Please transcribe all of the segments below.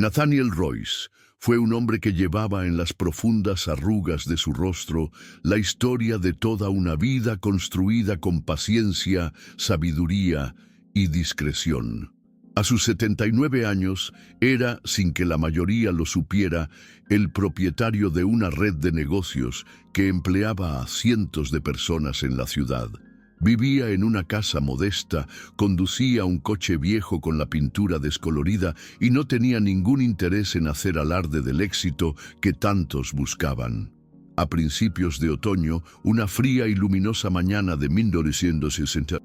Nathaniel Royce fue un hombre que llevaba en las profundas arrugas de su rostro la historia de toda una vida construida con paciencia, sabiduría y discreción. A sus 79 años, era, sin que la mayoría lo supiera, el propietario de una red de negocios que empleaba a cientos de personas en la ciudad. Vivía en una casa modesta, conducía un coche viejo con la pintura descolorida y no tenía ningún interés en hacer alarde del éxito que tantos buscaban. A principios de otoño, una fría y luminosa mañana de 1960,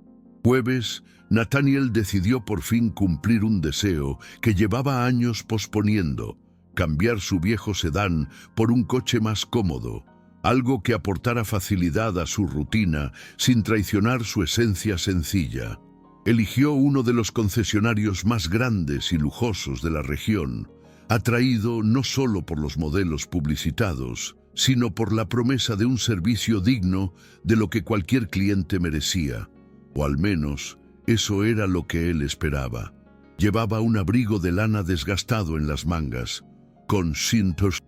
jueves, Nathaniel decidió por fin cumplir un deseo que llevaba años posponiendo: cambiar su viejo sedán por un coche más cómodo, algo que aportara facilidad a su rutina sin traicionar su esencia sencilla. Eligió uno de los concesionarios más grandes y lujosos de la región, atraído no solo por los modelos publicitados, sino por la promesa de un servicio digno de lo que cualquier cliente merecía. O al menos, eso era lo que él esperaba. Llevaba un abrigo de lana desgastado en las mangas, con cintos,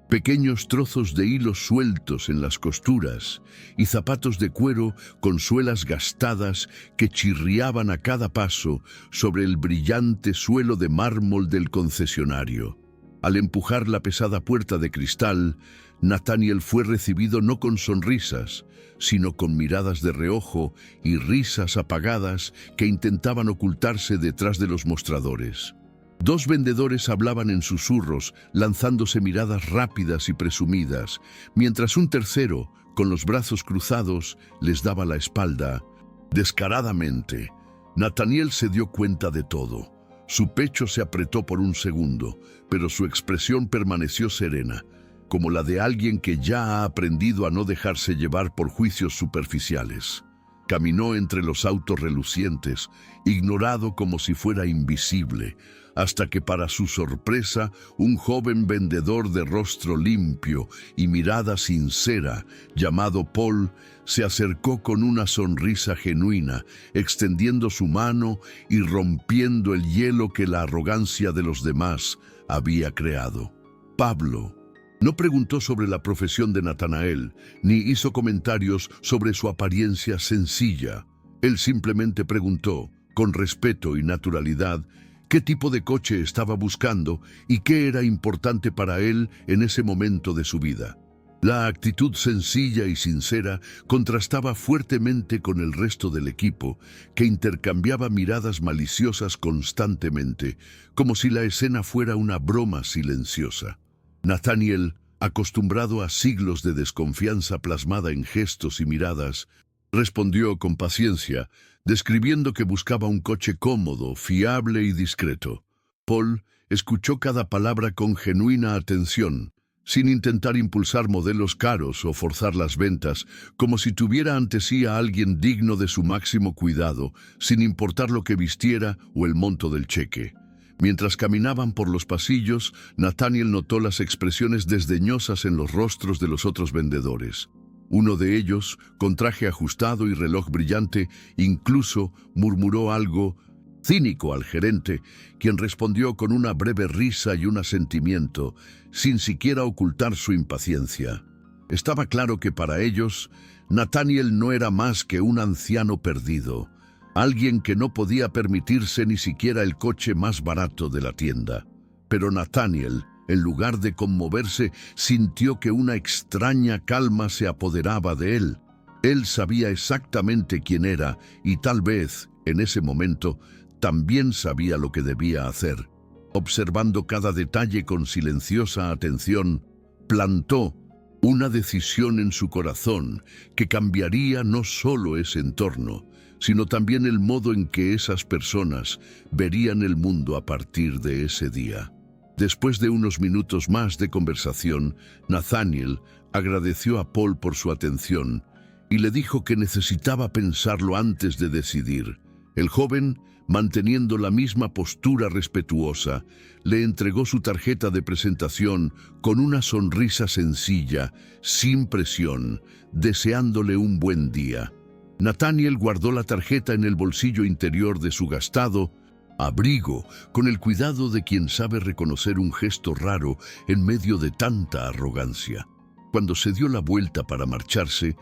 pequeños trozos de hilos sueltos en las costuras y zapatos de cuero con suelas gastadas que chirriaban a cada paso sobre el brillante suelo de mármol del concesionario. Al empujar la pesada puerta de cristal, Nathaniel fue recibido no con sonrisas, sino con miradas de reojo y risas apagadas que intentaban ocultarse detrás de los mostradores. Dos vendedores hablaban en susurros, lanzándose miradas rápidas y presumidas, mientras un tercero, con los brazos cruzados, les daba la espalda. Descaradamente, Nathaniel se dio cuenta de todo. Su pecho se apretó por un segundo, pero su expresión permaneció serena, como la de alguien que ya ha aprendido a no dejarse llevar por juicios superficiales. Caminó entre los autos relucientes, ignorado como si fuera invisible, hasta que para su sorpresa, un joven vendedor de rostro limpio y mirada sincera, llamado Paul, se acercó con una sonrisa genuina, extendiendo su mano y rompiendo el hielo que la arrogancia de los demás había creado. Pablo no preguntó sobre la profesión de Nathanael, ni hizo comentarios sobre su apariencia sencilla. Él simplemente preguntó, con respeto y naturalidad, qué tipo de coche estaba buscando y qué era importante para él en ese momento de su vida. La actitud sencilla y sincera contrastaba fuertemente con el resto del equipo, que intercambiaba miradas maliciosas constantemente, como si la escena fuera una broma silenciosa. Nathaniel, acostumbrado a siglos de desconfianza plasmada en gestos y miradas, respondió con paciencia, describiendo que buscaba un coche cómodo, fiable y discreto. Paul escuchó cada palabra con genuina atención, sin intentar impulsar modelos caros o forzar las ventas, como si tuviera ante sí a alguien digno de su máximo cuidado, sin importar lo que vistiera o el monto del cheque. Mientras caminaban por los pasillos, Nathaniel notó las expresiones desdeñosas en los rostros de los otros vendedores. Uno de ellos, con traje ajustado y reloj brillante, incluso murmuró algo cínico al gerente, quien respondió con una breve risa y un asentimiento, sin siquiera ocultar su impaciencia. Estaba claro que para ellos, Nathaniel no era más que un anciano perdido, alguien que no podía permitirse ni siquiera el coche más barato de la tienda. Pero Nathaniel, en lugar de conmoverse, sintió que una extraña calma se apoderaba de él. Él sabía exactamente quién era y tal vez, en ese momento, también sabía lo que debía hacer. Observando cada detalle con silenciosa atención, plantó una decisión en su corazón que cambiaría no solo ese entorno, sino también el modo en que esas personas verían el mundo a partir de ese día. Después de unos minutos más de conversación, Nathaniel agradeció a Paul por su atención y le dijo que necesitaba pensarlo antes de decidir. El joven, manteniendo la misma postura respetuosa, le entregó su tarjeta de presentación con una sonrisa sencilla, sin presión, deseándole un buen día. Nathaniel guardó la tarjeta en el bolsillo interior de su gastado Abrigo, con el cuidado de quien sabe reconocer un gesto raro en medio de tanta arrogancia. Cuando se dio la vuelta para marcharse,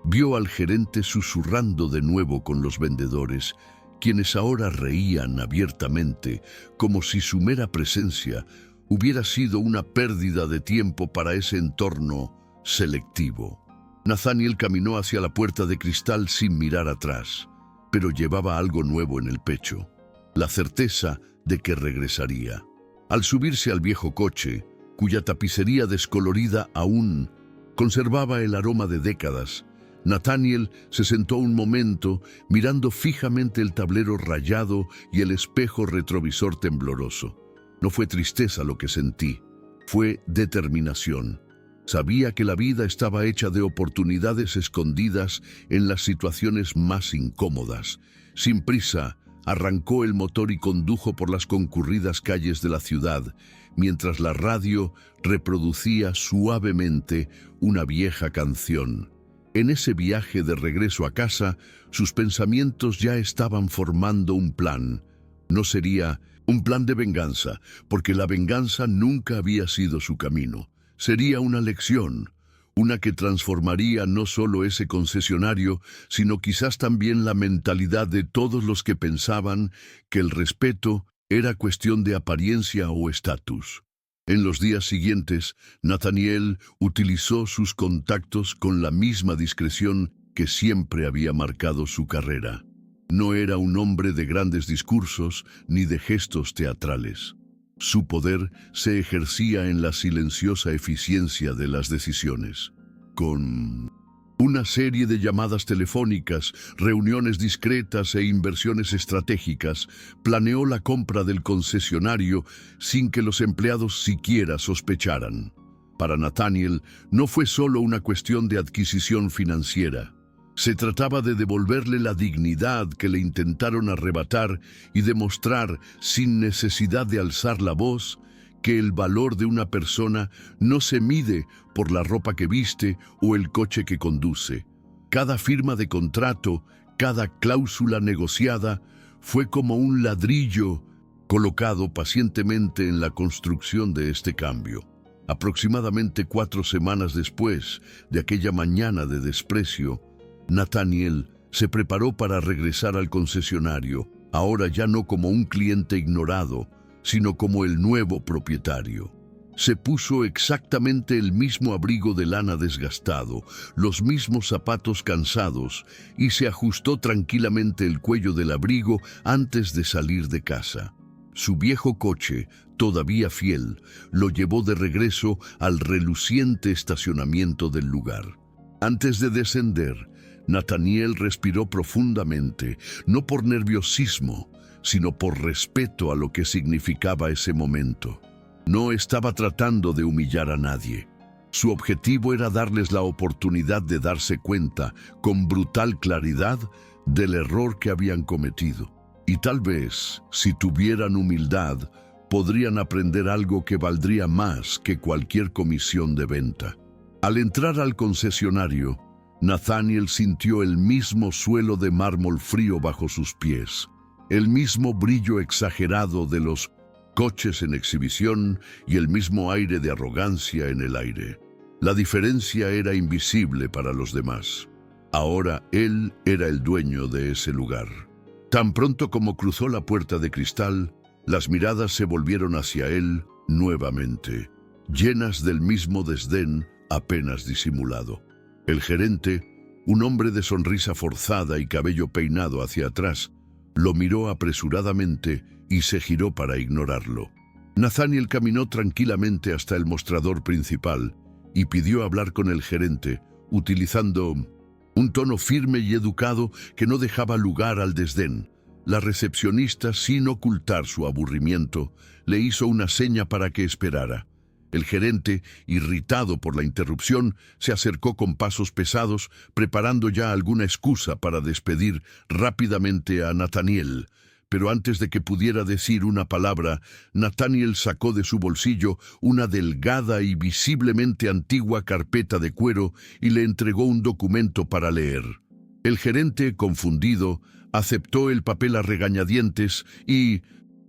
vio al gerente susurrando de nuevo con los vendedores, quienes ahora reían abiertamente, como si su mera presencia hubiera sido una pérdida de tiempo para ese entorno selectivo. Nathaniel caminó hacia la puerta de cristal sin mirar atrás, pero llevaba algo nuevo en el pecho, la certeza de que regresaría. Al subirse al viejo coche, cuya tapicería descolorida aún conservaba el aroma de décadas, Nathaniel se sentó un momento mirando fijamente el tablero rayado y el espejo retrovisor tembloroso. No fue tristeza lo que sentí, fue determinación. Sabía que la vida estaba hecha de oportunidades escondidas en las situaciones más incómodas. Sin prisa, arrancó el motor y condujo por las concurridas calles de la ciudad, mientras la radio reproducía suavemente una vieja canción. En ese viaje de regreso a casa, sus pensamientos ya estaban formando un plan. No sería un plan de venganza, porque la venganza nunca había sido su camino. Sería una lección, una que transformaría no solo ese concesionario, sino quizás también la mentalidad de todos los que pensaban que el respeto era cuestión de apariencia o estatus. En los días siguientes, Nathaniel utilizó sus contactos con la misma discreción que siempre había marcado su carrera. No era un hombre de grandes discursos ni de gestos teatrales. Su poder se ejercía en la silenciosa eficiencia de las decisiones. Con una serie de llamadas telefónicas, reuniones discretas e inversiones estratégicas, planeó la compra del concesionario sin que los empleados siquiera sospecharan. Para Nathaniel, no fue solo una cuestión de adquisición financiera. Se trataba de devolverle la dignidad que le intentaron arrebatar y demostrar, sin necesidad de alzar la voz, que el valor de una persona no se mide por la ropa que viste o el coche que conduce. Cada firma de contrato, cada cláusula negociada, fue como un ladrillo colocado pacientemente en la construcción de este cambio. Aproximadamente 4 semanas después de aquella mañana de desprecio, Nathaniel se preparó para regresar al concesionario, ahora ya no como un cliente ignorado, sino como el nuevo propietario. Se puso exactamente el mismo abrigo de lana desgastado, los mismos zapatos cansados, y se ajustó tranquilamente el cuello del abrigo antes de salir de casa. Su viejo coche, todavía fiel, lo llevó de regreso al reluciente estacionamiento del lugar. Antes de descender, Nathaniel respiró profundamente, no por nerviosismo, sino por respeto a lo que significaba ese momento. No estaba tratando de humillar a nadie. Su objetivo era darles la oportunidad de darse cuenta, con brutal claridad, del error que habían cometido. Y tal vez, si tuvieran humildad, podrían aprender algo que valdría más que cualquier comisión de venta. Al entrar al concesionario, Nathaniel sintió el mismo suelo de mármol frío bajo sus pies, el mismo brillo exagerado de los coches en exhibición y el mismo aire de arrogancia en el aire. La diferencia era invisible para los demás. Ahora él era el dueño de ese lugar. Tan pronto como cruzó la puerta de cristal, las miradas se volvieron hacia él nuevamente, llenas del mismo desdén apenas disimulado. El gerente, un hombre de sonrisa forzada y cabello peinado hacia atrás, lo miró apresuradamente y se giró para ignorarlo. Nathaniel caminó tranquilamente hasta el mostrador principal y pidió hablar con el gerente, utilizando un tono firme y educado que no dejaba lugar al desdén. La recepcionista, sin ocultar su aburrimiento, le hizo una seña para que esperara. El gerente, irritado por la interrupción, se acercó con pasos pesados, preparando ya alguna excusa para despedir rápidamente a Nathaniel. Pero antes de que pudiera decir una palabra, Nathaniel sacó de su bolsillo una delgada y visiblemente antigua carpeta de cuero y le entregó un documento para leer. El gerente, confundido, aceptó el papel a regañadientes y,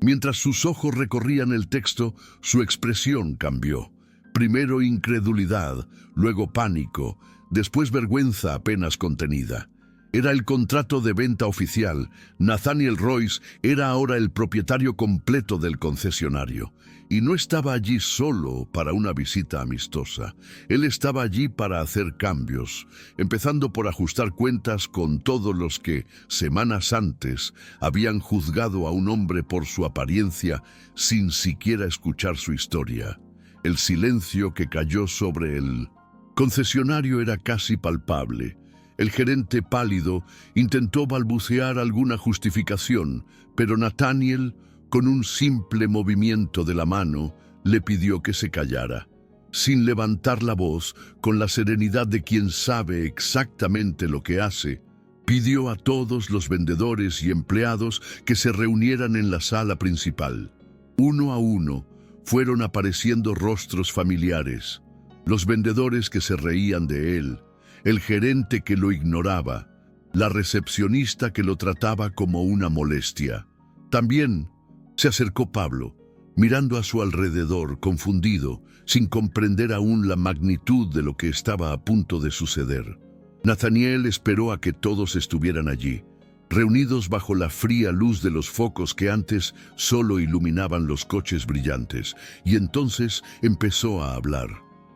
Mientras sus ojos recorrían el texto, su expresión cambió. Primero incredulidad, luego pánico, después vergüenza apenas contenida. Era el contrato de venta oficial. Nathaniel Royce era ahora el propietario completo del concesionario. Y no estaba allí solo para una visita amistosa. Él estaba allí para hacer cambios, empezando por ajustar cuentas con todos los que, semanas antes, habían juzgado a un hombre por su apariencia sin siquiera escuchar su historia. El silencio que cayó sobre el concesionario era casi palpable. El gerente pálido intentó balbucear alguna justificación, pero Nathaniel, con un simple movimiento de la mano, le pidió que se callara. Sin levantar la voz, con la serenidad de quien sabe exactamente lo que hace, pidió a todos los vendedores y empleados que se reunieran en la sala principal. Uno a uno, fueron apareciendo rostros familiares, los vendedores que se reían de él, el gerente que lo ignoraba, la recepcionista que lo trataba como una molestia. También se acercó Pablo, mirando a su alrededor, confundido, sin comprender aún la magnitud de lo que estaba a punto de suceder. Nathaniel esperó a que todos estuvieran allí, reunidos bajo la fría luz de los focos que antes solo iluminaban los coches brillantes, y entonces empezó a hablar.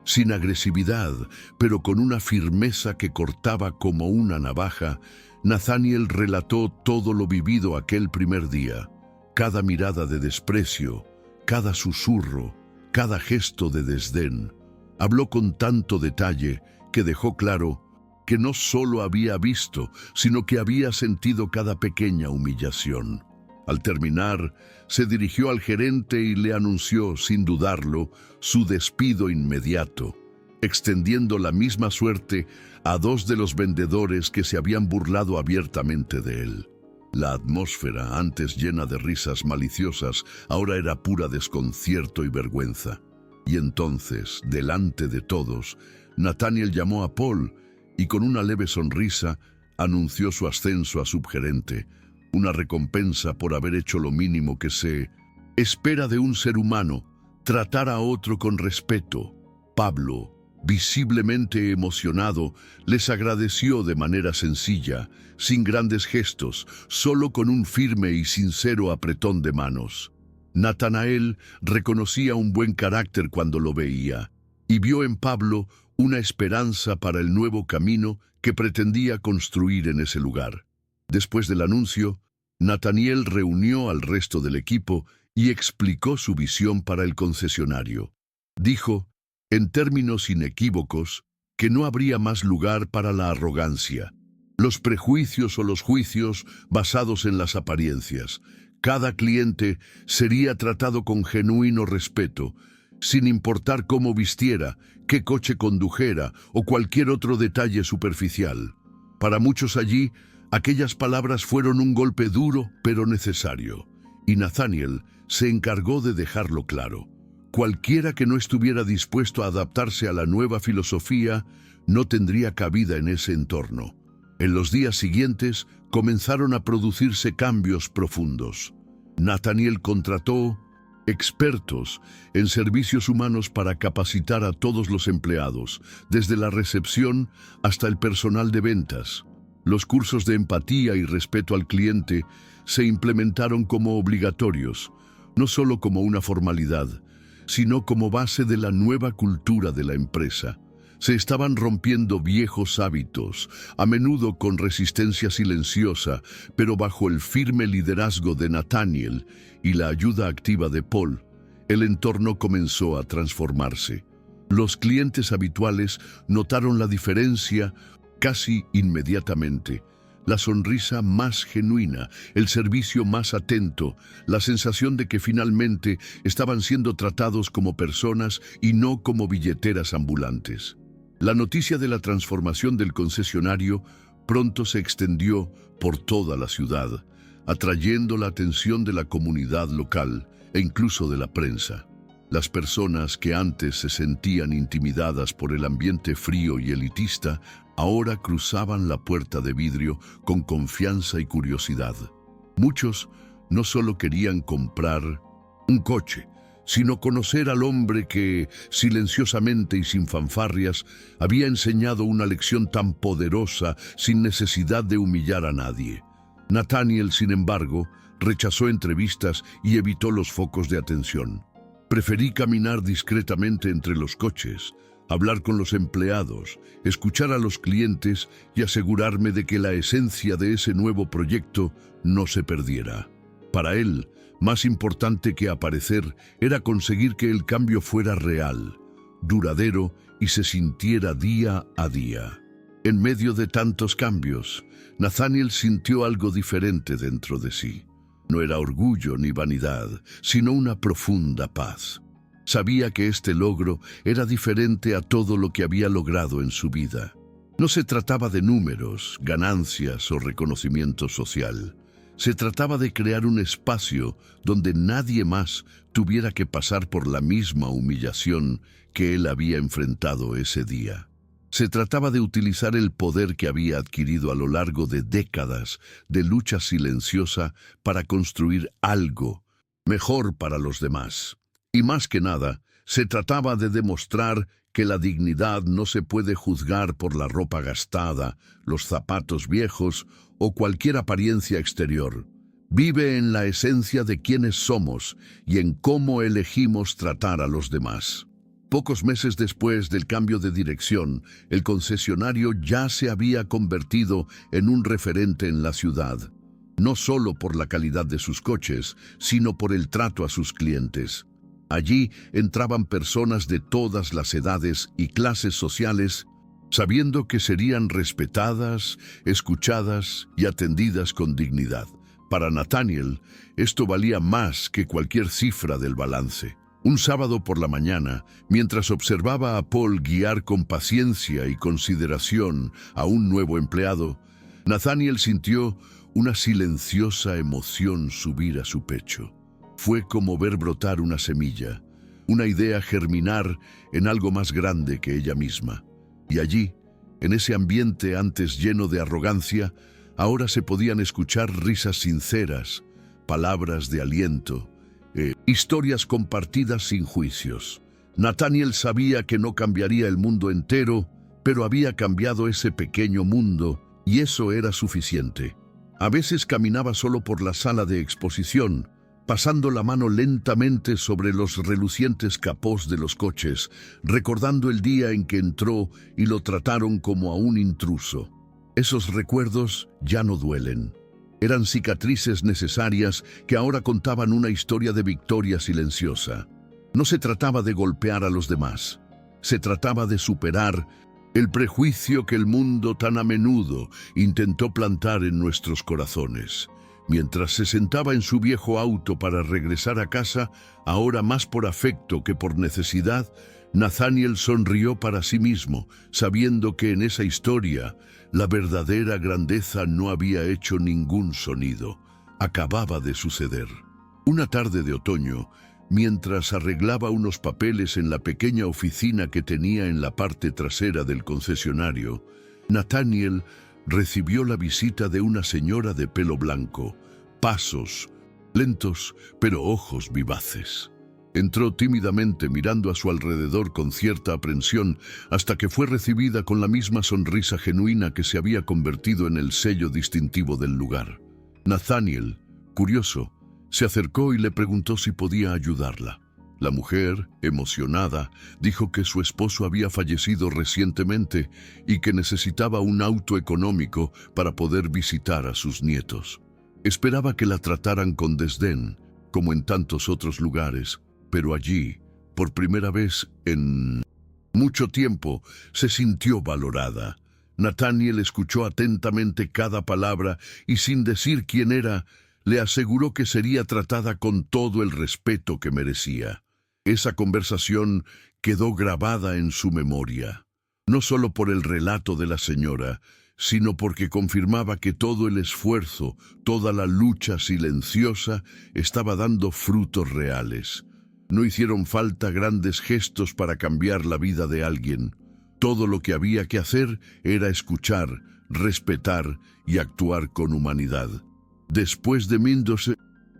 Sin agresividad, pero con una firmeza que cortaba como una navaja, Nathaniel relató todo lo vivido aquel primer día. Cada mirada de desprecio, cada susurro, cada gesto de desdén. Habló con tanto detalle que dejó claro que no solo había visto, sino que había sentido cada pequeña humillación. Al terminar, se dirigió al gerente y le anunció, sin dudarlo, su despido inmediato, extendiendo la misma suerte a dos de los vendedores que se habían burlado abiertamente de él. La atmósfera, antes llena de risas maliciosas, ahora era pura desconcierto y vergüenza. Y entonces, delante de todos, Nathaniel llamó a Paul y con una leve sonrisa anunció su ascenso a subgerente, una recompensa por haber hecho lo mínimo que se espera de un ser humano, tratar a otro con respeto. Pablo, visiblemente emocionado, les agradeció de manera sencilla, sin grandes gestos, solo con un firme y sincero apretón de manos. Natanael reconocía un buen carácter cuando lo veía, y vio en Pablo una esperanza para el nuevo camino que pretendía construir en ese lugar. Después del anuncio, Nathaniel reunió al resto del equipo y explicó su visión para el concesionario. Dijo, en términos inequívocos, que no habría más lugar para la arrogancia, los prejuicios o los juicios basados en las apariencias. Cada cliente sería tratado con genuino respeto, sin importar cómo vistiera, qué coche condujera o cualquier otro detalle superficial. Para muchos allí, aquellas palabras fueron un golpe duro pero necesario, y Nathaniel se encargó de dejarlo claro. Cualquiera que no estuviera dispuesto a adaptarse a la nueva filosofía no tendría cabida en ese entorno. En los días siguientes comenzaron a producirse cambios profundos. Nathaniel contrató expertos en servicios humanos para capacitar a todos los empleados, desde la recepción hasta el personal de ventas. Los cursos de empatía y respeto al cliente se implementaron como obligatorios, no solo como una formalidad, sino como base de la nueva cultura de la empresa. Se estaban rompiendo viejos hábitos, a menudo con resistencia silenciosa, pero bajo el firme liderazgo de Nathaniel y la ayuda activa de Paul, el entorno comenzó a transformarse. Los clientes habituales notaron la diferencia casi inmediatamente. La sonrisa más genuina, el servicio más atento, la sensación de que finalmente estaban siendo tratados como personas y no como billeteras ambulantes. La noticia de la transformación del concesionario pronto se extendió por toda la ciudad, atrayendo la atención de la comunidad local e incluso de la prensa. Las personas que antes se sentían intimidadas por el ambiente frío y elitista, ahora cruzaban la puerta de vidrio con confianza y curiosidad. Muchos No solo querían comprar un coche, sino conocer al hombre que, silenciosamente y sin fanfarrias, había enseñado una lección tan poderosa sin necesidad de humillar a nadie. Nathaniel, sin embargo, rechazó entrevistas y evitó los focos de atención. Preferí caminar discretamente entre los coches, hablar con los empleados, escuchar a los clientes y asegurarme de que la esencia de ese nuevo proyecto no se perdiera. Para él, más importante que aparecer era conseguir que el cambio fuera real, duradero y se sintiera día a día. En medio de tantos cambios, Nathaniel sintió algo diferente dentro de sí. No era orgullo ni vanidad, sino una profunda paz. Sabía que este logro era diferente a todo lo que había logrado en su vida. No se trataba de números, ganancias o reconocimiento social. Se trataba de crear un espacio donde nadie más tuviera que pasar por la misma humillación que él había enfrentado ese día. Se trataba de utilizar el poder que había adquirido a lo largo de décadas de lucha silenciosa para construir algo mejor para los demás. Y más que nada, se trataba de demostrar que la dignidad no se puede juzgar por la ropa gastada, los zapatos viejos o cualquier apariencia exterior. Vive en la esencia de quiénes somos y en cómo elegimos tratar a los demás. Pocos meses después del cambio de dirección, el concesionario ya se había convertido en un referente en la ciudad, no solo por la calidad de sus coches, sino por el trato a sus clientes. Allí entraban personas de todas las edades y clases sociales, sabiendo que serían respetadas, escuchadas y atendidas con dignidad. Para Nathaniel, esto valía más que cualquier cifra del balance. Un sábado por la mañana, mientras observaba a Paul guiar con paciencia y consideración a un nuevo empleado, Nathaniel sintió una silenciosa emoción subir a su pecho. Fue como ver brotar una semilla, una idea germinar en algo más grande que ella misma. Y allí, en ese ambiente antes lleno de arrogancia, ahora se podían escuchar risas sinceras, palabras de aliento, historias compartidas sin juicios. Nathaniel sabía que no cambiaría el mundo entero, pero había cambiado ese pequeño mundo, y eso era suficiente. A veces caminaba solo por la sala de exposición, pasando la mano lentamente sobre los relucientes capós de los coches, recordando el día en que entró y lo trataron como a un intruso. Esos recuerdos ya no duelen. Eran cicatrices necesarias que ahora contaban una historia de victoria silenciosa. No se trataba de golpear a los demás. Se trataba de superar el prejuicio que el mundo tan a menudo intentó plantar en nuestros corazones. Mientras se sentaba en su viejo auto para regresar a casa, ahora más por afecto que por necesidad, Nathaniel sonrió para sí mismo, sabiendo que en esa historia la verdadera grandeza no había hecho ningún sonido. Acababa de suceder. Una tarde de otoño, mientras arreglaba unos papeles en la pequeña oficina que tenía en la parte trasera del concesionario, Nathaniel recibió la visita de una señora de pelo blanco, pasos lentos, pero ojos vivaces. Entró tímidamente mirando a su alrededor con cierta aprensión hasta que fue recibida con la misma sonrisa genuina que se había convertido en el sello distintivo del lugar. Nathaniel, curioso, se acercó y le preguntó si podía ayudarla. La mujer, emocionada, dijo que su esposo había fallecido recientemente y que necesitaba un auto económico para poder visitar a sus nietos. Esperaba que la trataran con desdén, como en tantos otros lugares, pero allí, por primera vez en mucho tiempo, se sintió valorada. Nathaniel escuchó atentamente cada palabra y, sin decir quién era, le aseguró que sería tratada con todo el respeto que merecía. Esa conversación quedó grabada en su memoria, no solo por el relato de la señora, sino porque confirmaba que todo el esfuerzo, toda la lucha silenciosa estaba dando frutos reales. No hicieron falta grandes gestos para cambiar la vida de alguien. Todo lo que había que hacer era escuchar, respetar y actuar con humanidad. Después de 12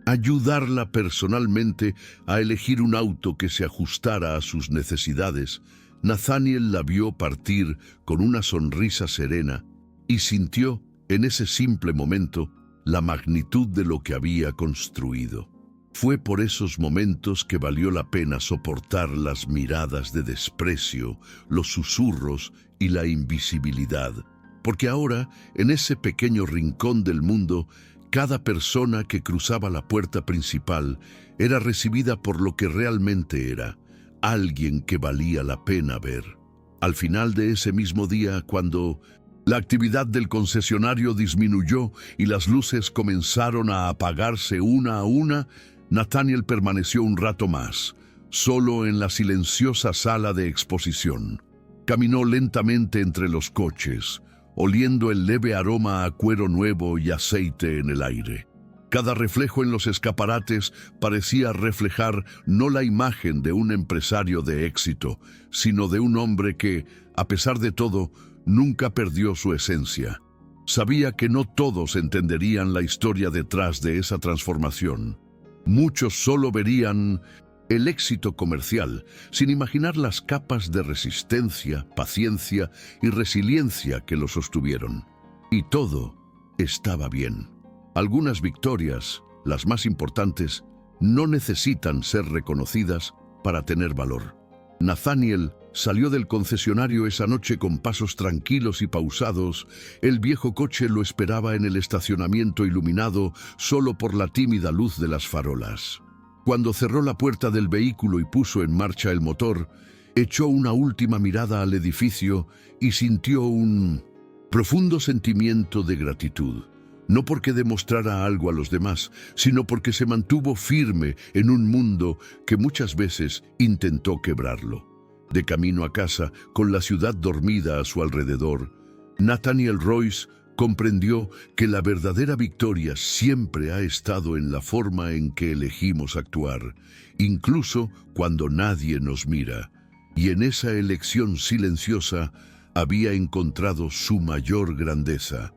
ayudarla personalmente a elegir un auto que se ajustara a sus necesidades, Nathaniel la vio partir con una sonrisa serena y sintió, en ese simple momento, la magnitud de lo que había construido. Fue por esos momentos que valió la pena soportar las miradas de desprecio, los susurros y la invisibilidad, porque ahora, en ese pequeño rincón del mundo, cada persona que cruzaba la puerta principal era recibida por lo que realmente era, alguien que valía la pena ver. Al final de ese mismo día, cuando la actividad del concesionario disminuyó y las luces comenzaron a apagarse una a una, Nathaniel permaneció un rato más, solo en la silenciosa sala de exposición. Caminó lentamente entre los coches, oliendo el leve aroma a cuero nuevo y aceite en el aire. Cada reflejo en los escaparates parecía reflejar no la imagen de un empresario de éxito, sino de un hombre que, a pesar de todo, nunca perdió su esencia. Sabía que no todos entenderían la historia detrás de esa transformación. Muchos solo verían el éxito comercial, sin imaginar las capas de resistencia, paciencia y resiliencia que lo sostuvieron. Y todo estaba bien. Algunas victorias, las más importantes, no necesitan ser reconocidas para tener valor. Nathaniel salió del concesionario esa noche con pasos tranquilos y pausados. El viejo coche lo esperaba en el estacionamiento iluminado solo por la tímida luz de las farolas. Cuando cerró la puerta del vehículo y puso en marcha el motor, echó una última mirada al edificio y sintió un profundo sentimiento de gratitud. No porque demostrara algo a los demás, sino porque se mantuvo firme en un mundo que muchas veces intentó quebrarlo. De camino a casa, con la ciudad dormida a su alrededor, Nathaniel Royce comprendió que la verdadera victoria siempre ha estado en la forma en que elegimos actuar, incluso cuando nadie nos mira. Y en esa elección silenciosa había encontrado su mayor grandeza.